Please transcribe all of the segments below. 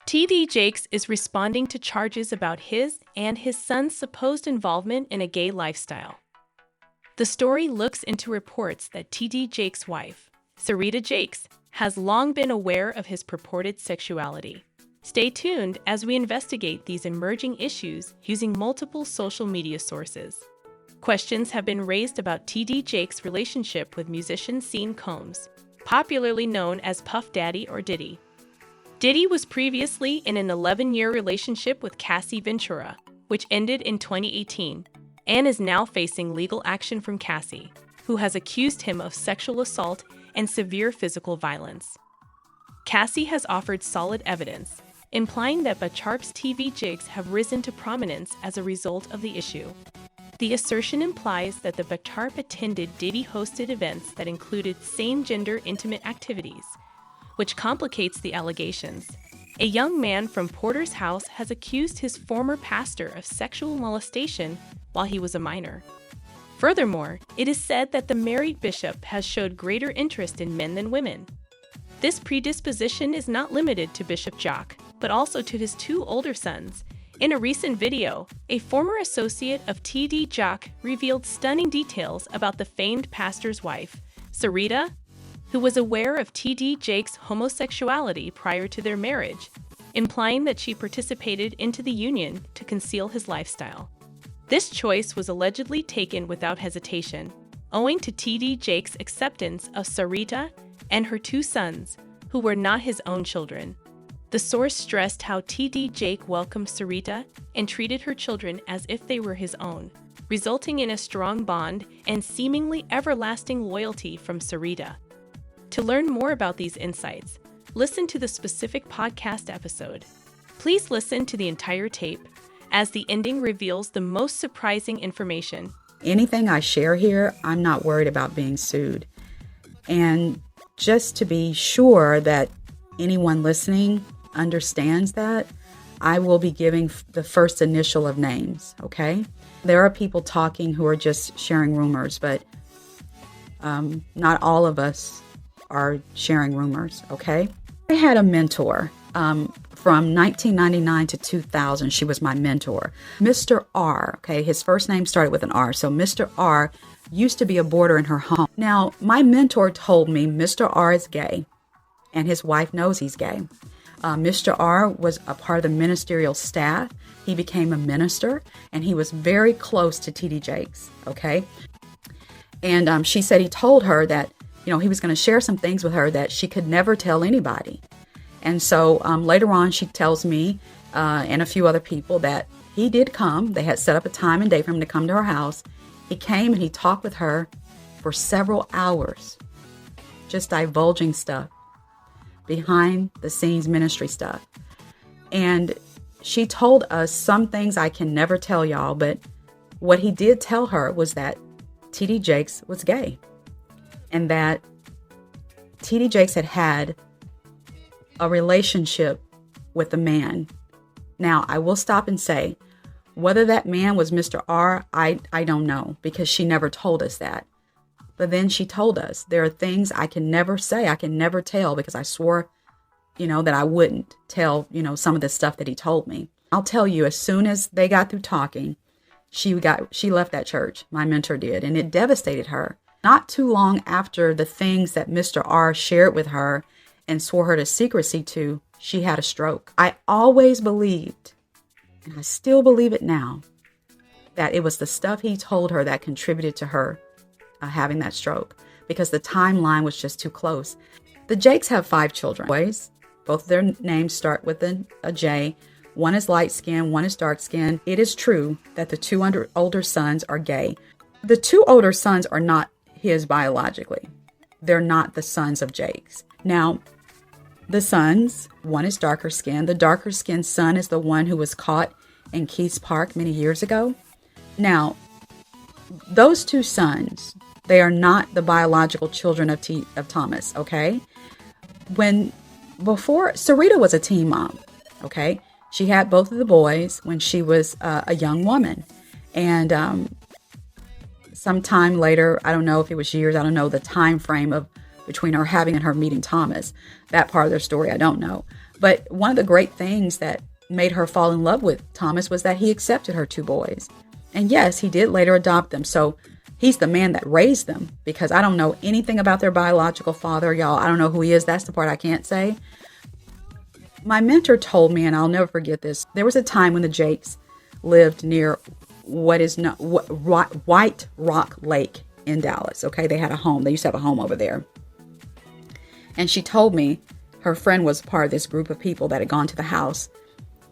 TD Jakes is responding to charges about his and his son's supposed involvement in a gay lifestyle. The story looks into reports that TD Jakes' wife, Sarita Jakes, has long been aware of his purported sexuality. Stay tuned as we investigate these emerging issues using multiple social media sources. Questions have been raised about TD Jakes' relationship with musician Sean Combs, popularly known as Puff Daddy or Diddy. Diddy was previously in an 11-year relationship with Cassie Ventura, which ended in 2018, and is now facing legal action from Cassie, who has accused him of sexual assault and severe physical violence. Cassie has offered solid evidence, implying that Bacharp's TD Jakes have risen to prominence as a result of the issue. The assertion implies that the Bacharp attended Diddy-hosted events that included same-gender intimate activities, which complicates the allegations. A young man from Porter's house has accused his former pastor of sexual molestation while he was a minor. Furthermore, it is said that the married bishop has showed greater interest in men than women. This predisposition is not limited to Bishop Jock, but also to his two older sons. In a recent video, a former associate of TD Jock revealed stunning details about the famed pastor's wife, Sarita, who was aware of TD Jakes' homosexuality prior to their marriage, implying that she participated into the union to conceal his lifestyle. This choice was allegedly taken without hesitation, owing to TD Jakes' acceptance of Sarita and her two sons, who were not his own children. The source stressed how TD Jake welcomed Sarita and treated her children as if they were his own, resulting in a strong bond and seemingly everlasting loyalty from Sarita. To learn more about these insights, listen to the specific podcast episode. Please listen to the entire tape, as the ending reveals the most surprising information. Anything I share here, I'm not worried about being sued. And just to be sure that anyone listening understands that, I will be giving the first initial of names, okay? There are people talking who are just sharing rumors, but not all of us are sharing rumors, okay? I had a mentor from 1999 to 2000. She was my mentor. Mr. R, okay? His first name started with an R. So Mr. R used to be a boarder in her home. Now, my mentor told me Mr. R is gay, and his wife knows he's gay. Mr. R was a part of the ministerial staff. He became a minister, and he was very close to TD Jakes, okay? And she said he told her that he was going to share some things with her that she could never tell anybody. And so later on, she tells me and a few other people that he did come. They had set up a time and day for him to come to her house. He came and he talked with her for several hours, just divulging stuff, behind the scenes ministry stuff. And she told us some things I can never tell y'all, but what he did tell her was that TD Jakes was gay. And that TD Jakes had a relationship with a man. Now, I will stop and say, whether that man was Mr. R, I don't know, because she never told us that. But then she told us there are things I can never say, I can never tell, because I swore, that I wouldn't tell, some of the stuff that he told me. I'll tell you, as soon as they got through talking, she left that church. My mentor did, and it devastated her. Not too long after the things that Mr. R shared with her and swore her to secrecy to, she had a stroke. I always believed, and I still believe it now, that it was the stuff he told her that contributed to her having that stroke, because the timeline was just too close. The Jakes have 5 children. Boys, both of their names start with a J. One is light skinned, one is dark skinned. It is true that the 2 older sons are gay. The 2 older sons are not his biologically. They're not the sons of Jakes. Now, the sons, one is darker skinned. The darker skinned son is the one who was caught in Keith's Park many years ago. Now, those 2 sons, they are not the biological children of Thomas, okay? Before, Sarita was a teen mom, okay? She had both of the boys when she was a young woman. And sometime later, I don't know if it was years, I don't know the time frame of between her having and her meeting Thomas. That part of their story, I don't know. But one of the great things that made her fall in love with Thomas was that he accepted her 2 boys. And yes, he did later adopt them. So he's the man that raised them, because I don't know anything about their biological father, y'all. I don't know who he is. That's the part I can't say. My mentor told me, and I'll never forget this, there was a time when the Jakes lived near White Rock Lake in Dallas. Okay, they had a home. They used to have a home over there. And she told me her friend was part of this group of people that had gone to the house.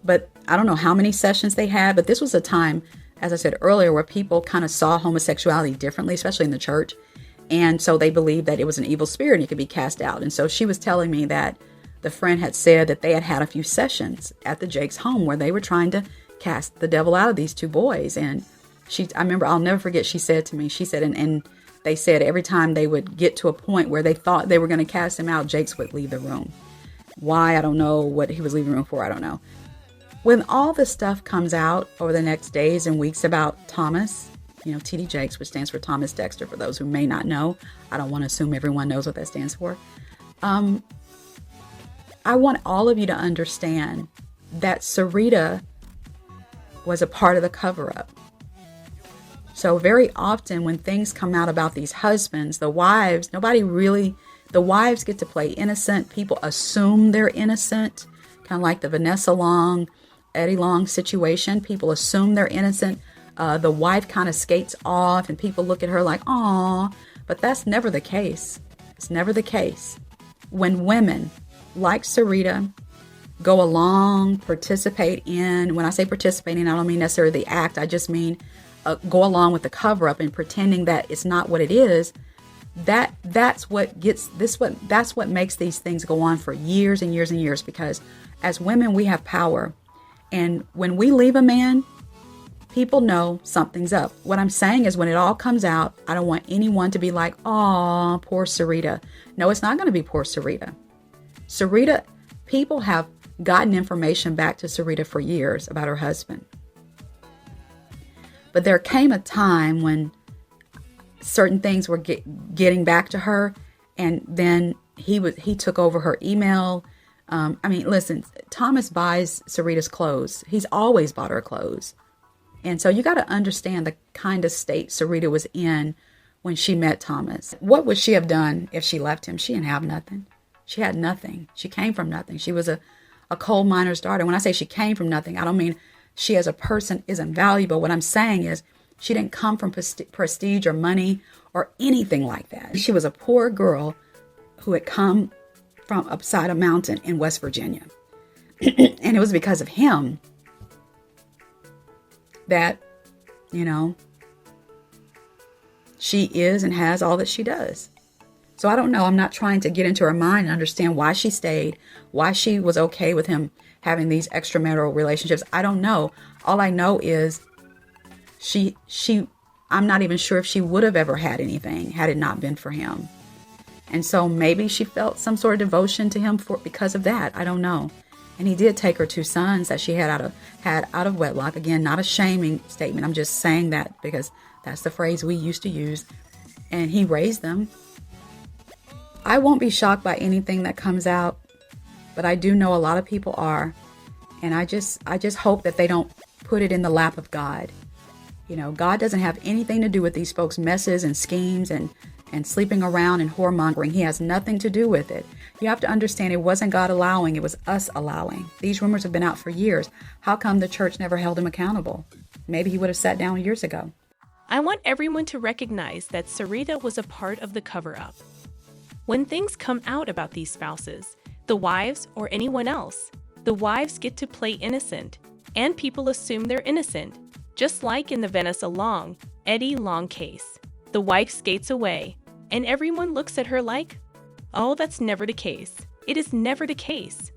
But I don't know how many sessions they had, but this was a time, as I said earlier, where people kind of saw homosexuality differently, especially in the church. And so they believed that it was an evil spirit and it could be cast out. And so she was telling me that the friend had said that they had had a few sessions at the Jakes' home where they were trying to cast the devil out of these 2 boys. And I remember, I'll never forget, she said to me, she said, and they said every time they would get to a point where they thought they were going to cast him out, Jakes would leave the room. Why? I don't know. What he was leaving the room for, I don't know. When all this stuff comes out over the next days and weeks about Thomas, T.D. Jakes, which stands for Thomas Dexter, for those who may not know, I don't want to assume everyone knows what that stands for. I want all of you to understand that Sarita was a part of the cover-up. So very often when things come out about these husbands, the wives, the wives get to play innocent. People assume they're innocent, kind of like the Vanessa Long, Eddie Long situation. People assume they're innocent. The wife kind of skates off and people look at her like, "Aw," but that's never the case. It's never the case. When women like Sarita go along, participate in, when I say participating, I don't mean necessarily the act. I just mean go along with the cover up and pretending that it's not what it is. That's what makes these things go on for years and years and years, because as women, we have power. And when we leave a man, people know something's up. What I'm saying is when it all comes out, I don't want anyone to be like, "Oh, poor Sarita." No, it's not going to be poor Sarita. Sarita, people have gotten information back to Sarita for years about her husband. But there came a time when certain things were getting back to her, and then he took over her email. Listen, Thomas buys Sarita's clothes. He's always bought her clothes. And so you got to understand the kind of state Sarita was in when she met Thomas. What would she have done if she left him? She didn't have nothing. She had nothing. She came from nothing. She was a coal miner's daughter. When I say she came from nothing, I don't mean she as a person isn't valuable. What I'm saying is she didn't come from prestige or money or anything like that. She was a poor girl who had come from upside a mountain in West Virginia. And it was because of him that, she is and has all that she does. So I don't know. I'm not trying to get into her mind and understand why she stayed, why she was okay with him having these extramarital relationships. I don't know. All I know is I'm not even sure if she would have ever had anything had it not been for him. And so maybe she felt some sort of devotion to him because of that. I don't know. And he did take her 2 sons that she had out of wedlock. Again, not a shaming statement. I'm just saying that because that's the phrase we used to use. And he raised them. I won't be shocked by anything that comes out, but I do know a lot of people are. And I just hope that they don't put it in the lap of God. God doesn't have anything to do with these folks' messes and schemes and sleeping around and whoremongering. He has nothing to do with it. You have to understand it wasn't God allowing, it was us allowing. These rumors have been out for years. How come the church never held him accountable? Maybe he would have sat down years ago. I want everyone to recognize that Sarita was a part of the cover-up. When things come out about these spouses, the wives or anyone else, the wives get to play innocent, and people assume they're innocent. Just like in the Vanessa Long, Eddie Long case. The wife skates away, and everyone looks at her like, "Oh, that's never the case." It is never the case.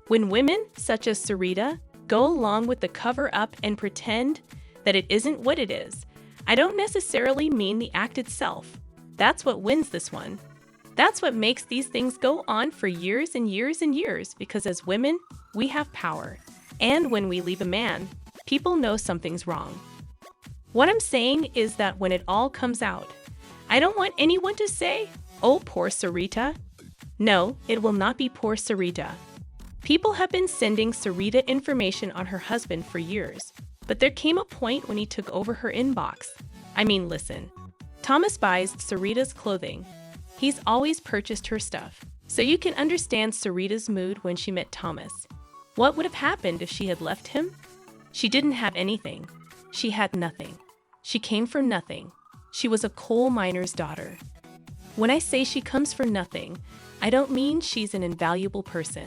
When women, such as Sarita, go along with the cover-up and pretend that it isn't what it is, I don't necessarily mean the act itself. That's what wins this one. That's what makes these things go on for years and years and years, because as women, we have power. And when we leave a man, people know something's wrong. What I'm saying is that when it all comes out, I don't want anyone to say, "Oh, poor Sarita." No, it will not be poor Sarita. People have been sending Sarita information on her husband for years, but there came a point when he took over her inbox. I mean, listen. Thomas buys Sarita's clothing. He's always purchased her stuff. So you can understand Sarita's mood when she met Thomas. What would have happened if she had left him? She didn't have anything. She had nothing. She came for nothing. She was a coal miner's daughter. When I say she comes for nothing, I don't mean she's an invaluable person.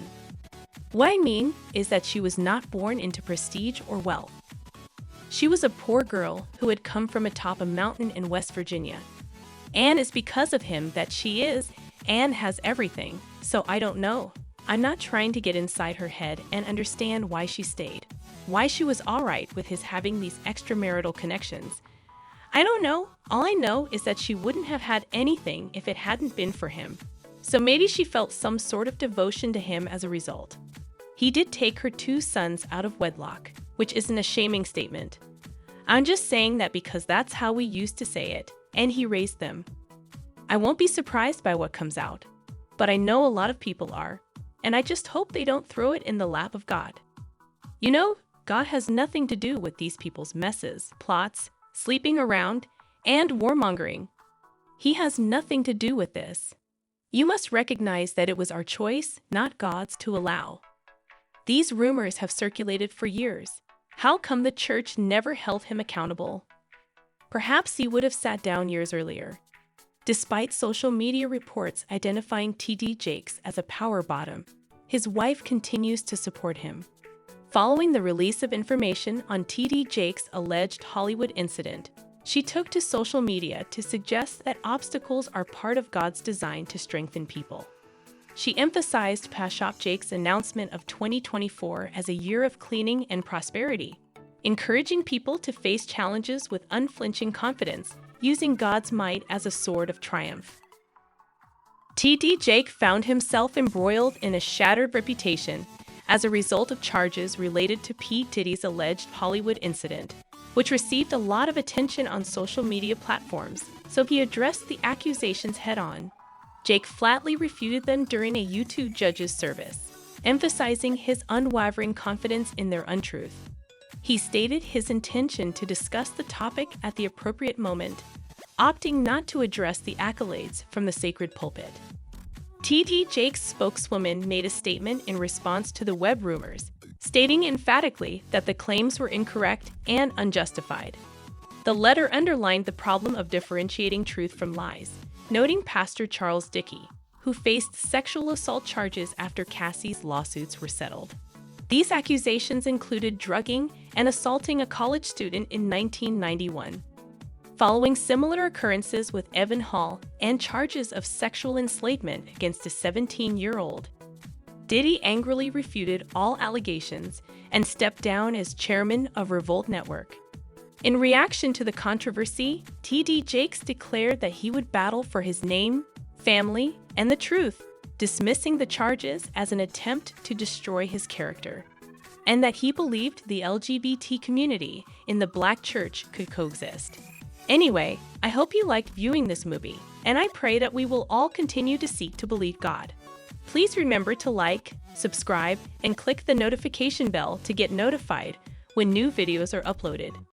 What I mean is that she was not born into prestige or wealth. She was a poor girl who had come from atop a mountain in West Virginia. And it's because of him that she is and has everything. So I don't know. I'm not trying to get inside her head and understand why she stayed. Why she was alright with his having these extramarital connections. I don't know. All I know is that she wouldn't have had anything if it hadn't been for him. So maybe she felt some sort of devotion to him as a result. He did take her 2 sons out of wedlock, which isn't a shaming statement. I'm just saying that because that's how we used to say it, and he raised them. I won't be surprised by what comes out, but I know a lot of people are, and I just hope they don't throw it in the lap of God. You know, God has nothing to do with these people's messes, plots, sleeping around, and warmongering. He has nothing to do with this. You must recognize that it was our choice, not God's, to allow. These rumors have circulated for years. How come the church never held him accountable? Perhaps he would have sat down years earlier. Despite social media reports identifying TD Jakes as a power bottom, his wife continues to support him. Following the release of information on TD Jakes' alleged Hollywood incident, she took to social media to suggest that obstacles are part of God's design to strengthen people. She emphasized Pastor Jakes' announcement of 2024 as a year of cleaning and prosperity, encouraging people to face challenges with unflinching confidence, using God's might as a sword of triumph. TD Jakes found himself embroiled in a shattered reputation as a result of charges related to P. Diddy's alleged Hollywood incident, which received a lot of attention on social media platforms, so he addressed the accusations head-on. Jake flatly refuted them during a YouTube judge's service, emphasizing his unwavering confidence in their untruth. He stated his intention to discuss the topic at the appropriate moment, opting not to address the accolades from the sacred pulpit. TD Jakes' spokeswoman made a statement in response to the web rumors, stating emphatically that the claims were incorrect and unjustified. The letter underlined the problem of differentiating truth from lies, noting Pastor Charles Dickey, who faced sexual assault charges after Cassie's lawsuits were settled. These accusations included drugging and assaulting a college student in 1991. Following similar occurrences with Evan Hall and charges of sexual enslavement against a 17-year-old, Diddy angrily refuted all allegations and stepped down as chairman of Revolt Network. In reaction to the controversy, TD Jakes declared that he would battle for his name, family, and the truth, dismissing the charges as an attempt to destroy his character, and that he believed the LGBT community in the Black church could coexist. Anyway, I hope you liked viewing this movie, and I pray that we will all continue to seek to believe God. Please remember to like, subscribe, and click the notification bell to get notified when new videos are uploaded.